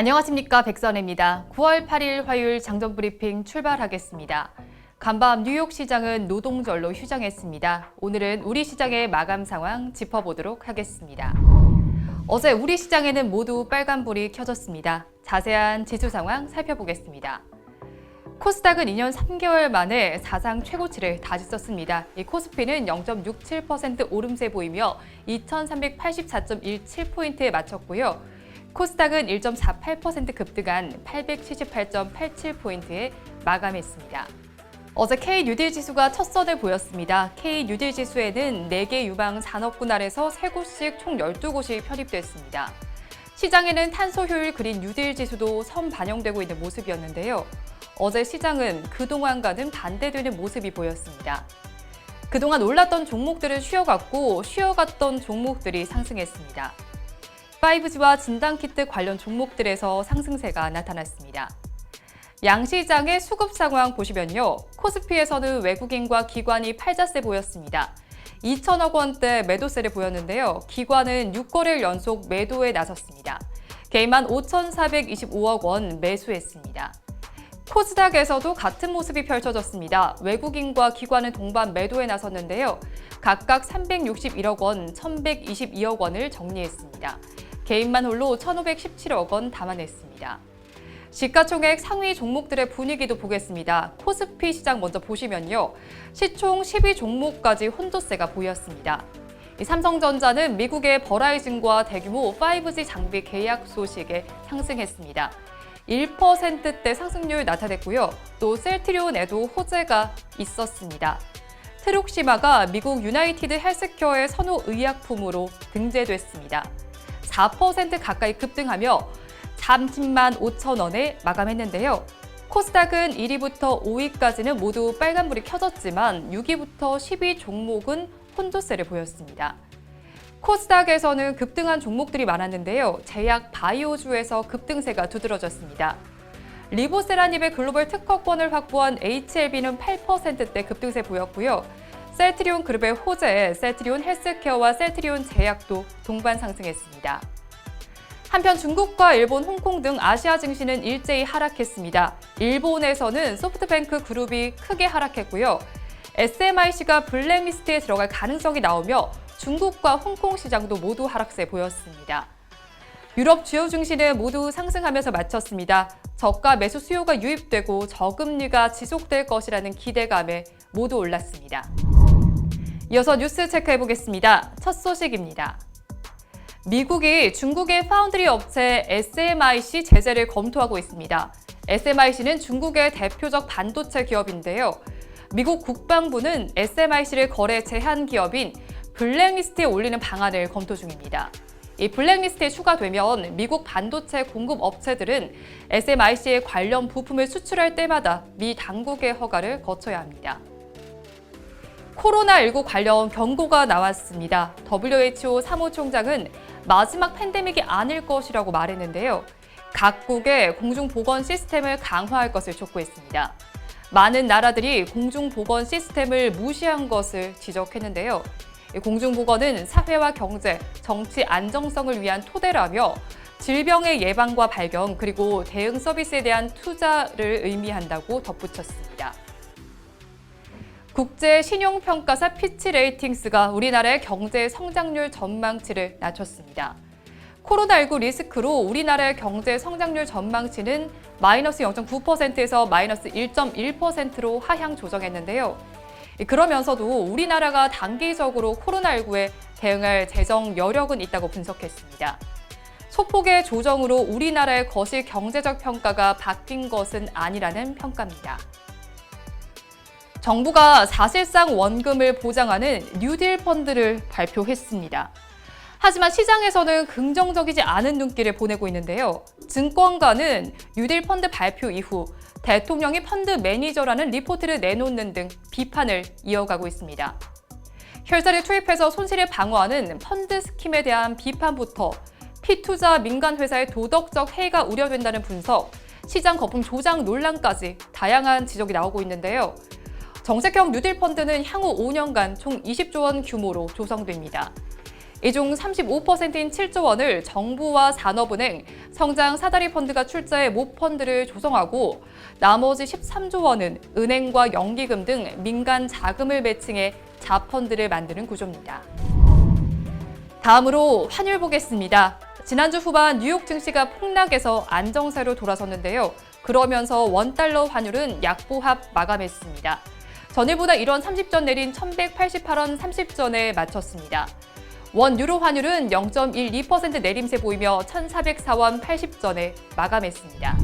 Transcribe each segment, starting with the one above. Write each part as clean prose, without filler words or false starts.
안녕하십니까, 백선혜입니다. 9월 8일 화요일 장전 브리핑 출발하겠습니다. 간밤 뉴욕 시장은 노동절로 휴장했습니다. 오늘은 우리 시장의 마감 상황 짚어보도록 하겠습니다. 어제 우리 시장에는 모두 빨간불이 켜졌습니다. 자세한 지수 상황 살펴보겠습니다. 코스닥은 2년 3개월 만에 사상 최고치를 다졌습니다. 코스피는 0.67% 오름세 보이며 2,384.17포인트에 마쳤고요. 코스닥은 1.48% 급등한 878.87포인트에 마감했습니다. 어제 K뉴딜 지수가 첫 선을 보였습니다. K뉴딜 지수에는 4개 유망 산업군 아래서 3곳씩 총 12곳이 편입됐습니다. 시장에는 탄소 효율 그린 뉴딜 지수도 선 반영되고 있는 모습이었는데요. 어제 시장은 그동안과는 반대되는 모습이 보였습니다. 그동안 올랐던 종목들은 쉬어갔고 쉬어갔던 종목들이 상승했습니다. 5G와 진단키트 관련 종목들에서 상승세가 나타났습니다. 양시장의 수급 상황 보시면요. 코스피에서는 외국인과 기관이 팔자세 보였습니다. 2천억 원대 매도세를 보였는데요. 기관은 6거래일 연속 매도에 나섰습니다. 개인만 5,425억 원 매수했습니다. 코스닥에서도 같은 모습이 펼쳐졌습니다. 외국인과 기관은 동반 매도에 나섰는데요. 각각 361억 원, 1,122억 원을 정리했습니다. 개인만 홀로 1,517억 원 담아냈습니다. 시가총액 상위 종목들의 분위기도 보겠습니다. 코스피 시장 먼저 보시면요. 시총 12종목까지 혼조세가 보였습니다. 삼성전자는 미국의 버라이즌과 대규모 5G 장비 계약 소식에 상승했습니다. 1%대 상승률 나타냈고요. 또 셀트리온에도 호재가 있었습니다. 트룩시마가 미국 유나이티드 헬스케어의 선호 의약품으로 등재됐습니다. 4% 가까이 급등하며 30만 5천 원에 마감했는데요. 코스닥은 1위부터 5위까지는 모두 빨간불이 켜졌지만 6위부터 10위 종목은 혼조세를 보였습니다. 코스닥에서는 급등한 종목들이 많았는데요. 제약 바이오주에서 급등세가 두드러졌습니다. 리보세라닙의 글로벌 특허권을 확보한 HLB는 8%대 급등세 보였고요. 셀트리온 그룹의 호재, 셀트리온 헬스케어와 셀트리온 제약도 동반 상승했습니다. 한편 중국과 일본, 홍콩 등 아시아 증시는 일제히 하락했습니다. 일본에서는 소프트뱅크 그룹이 크게 하락했고요. SMIC가 블랙리스트에 들어갈 가능성이 나오며 중국과 홍콩 시장도 모두 하락세 보였습니다. 유럽 주요 증시는 모두 상승하면서 마쳤습니다. 저가 매수 수요가 유입되고 저금리가 지속될 것이라는 기대감에 모두 올랐습니다. 이어서 뉴스 체크해보겠습니다. 첫 소식입니다. 미국이 중국의 파운드리 업체 SMIC 제재를 검토하고 있습니다. SMIC는 중국의 대표적 반도체 기업인데요. 미국 국방부는 SMIC를 거래 제한 기업인 블랙리스트에 올리는 방안을 검토 중입니다. 이 블랙리스트에 추가되면 미국 반도체 공급 업체들은 SMIC의 관련 부품을 수출할 때마다 미 당국의 허가를 거쳐야 합니다. 코로나19 관련 경고가 나왔습니다. WHO 사무총장은 마지막 팬데믹이 아닐 것이라고 말했는데요. 각국의 공중보건 시스템을 강화할 것을 촉구했습니다. 많은 나라들이 공중보건 시스템을 무시한 것을 지적했는데요. 공중보건은 사회와 경제, 정치 안정성을 위한 토대라며 질병의 예방과 발견 그리고 대응 서비스에 대한 투자를 의미한다고 덧붙였습니다. 국제 신용평가사 피치 레이팅스가 우리나라의 경제 성장률 전망치를 낮췄습니다. 코로나19 리스크로 우리나라의 경제 성장률 전망치는 마이너스 0.9%에서 마이너스 1.1%로 하향 조정했는데요. 그러면서도 우리나라가 단기적으로 코로나19에 대응할 재정 여력은 있다고 분석했습니다. 소폭의 조정으로 우리나라의 거시 경제적 평가가 바뀐 것은 아니라는 평가입니다. 정부가 사실상 원금을 보장하는 뉴딜 펀드를 발표했습니다. 하지만 시장에서는 긍정적이지 않은 눈길을 보내고 있는데요. 증권가는 뉴딜 펀드 발표 이후 대통령이 펀드 매니저라는 리포트를 내놓는 등 비판을 이어가고 있습니다. 혈세를 투입해서 손실을 방어하는 펀드 스킴에 대한 비판부터 피투자 민간 회사의 도덕적 해이가 우려된다는 분석, 시장 거품 조작 논란까지 다양한 지적이 나오고 있는데요. 정책형 뉴딜 펀드는 향후 5년간 총 20조 원 규모로 조성됩니다. 이 중 35%인 7조 원을 정부와 산업은행, 성장 사다리 펀드가 출자해 모펀드를 조성하고 나머지 13조 원은 은행과 연기금 등 민간 자금을 매칭해 자펀드를 만드는 구조입니다. 다음으로 환율 보겠습니다. 지난주 후반 뉴욕 증시가 폭락해서 안정세로 돌아섰는데요. 그러면서 원달러 환율은 약보합 마감했습니다. 전일보다 1원 30전 내린 1,188원 30전에 마쳤습니다. 원 유로 환율은 0.12% 내림세 보이며 1,404원 80전에 마감했습니다.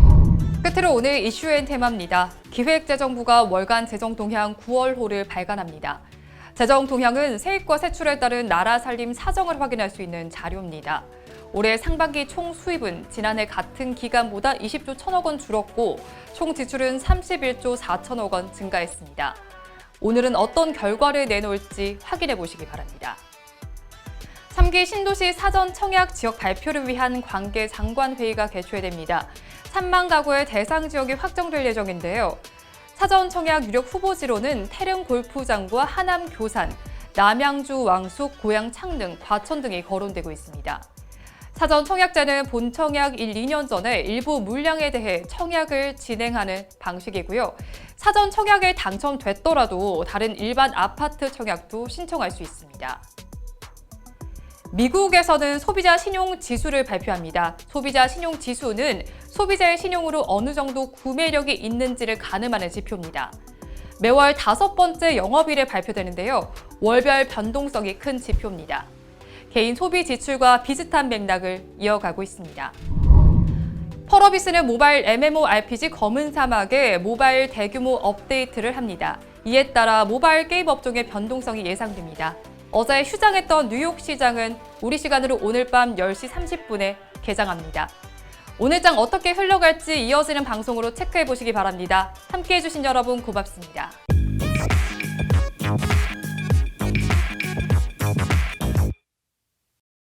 끝으로 오늘 이슈앤 테마입니다. 기획재정부가 월간 재정 동향 9월호를 발간합니다. 재정 동향은 세입과 세출에 따른 나라 살림 사정을 확인할 수 있는 자료입니다. 올해 상반기 총 수입은 지난해 같은 기간보다 20조 1천억 원 줄었고 총 지출은 31조 4천억 원 증가했습니다. 오늘은 어떤 결과를 내놓을지 확인해 보시기 바랍니다. 3기 신도시 사전 청약 지역 발표를 위한 관계 장관 회의가 개최됩니다. 3만 가구의 대상 지역이 확정될 예정인데요. 사전 청약 유력 후보지로는 태릉 골프장과 하남 교산, 남양주 왕숙, 고양 창릉, 과천 등이 거론되고 있습니다. 사전 청약제는 본 청약 1-2년 전에 일부 물량에 대해 청약을 진행하는 방식이고요. 사전 청약에 당첨됐더라도 다른 일반 아파트 청약도 신청할 수 있습니다. 미국에서는 소비자 신용 지수를 발표합니다. 소비자 신용 지수는 소비자의 신용으로 어느 정도 구매력이 있는지를 가늠하는 지표입니다. 매월 5번째 영업일에 발표되는데요. 월별 변동성이 큰 지표입니다. 개인 소비 지출과 비슷한 맥락을 이어가고 있습니다. 펄어비스는 모바일 MMORPG 검은 사막에 모바일 대규모 업데이트를 합니다. 이에 따라 모바일 게임 업종의 변동성이 예상됩니다. 어제 휴장했던 뉴욕 시장은 우리 시간으로 오늘 밤 10시 30분에 개장합니다. 오늘 장 어떻게 흘러갈지 이어지는 방송으로 체크해 보시기 바랍니다. 함께해 주신 여러분 고맙습니다.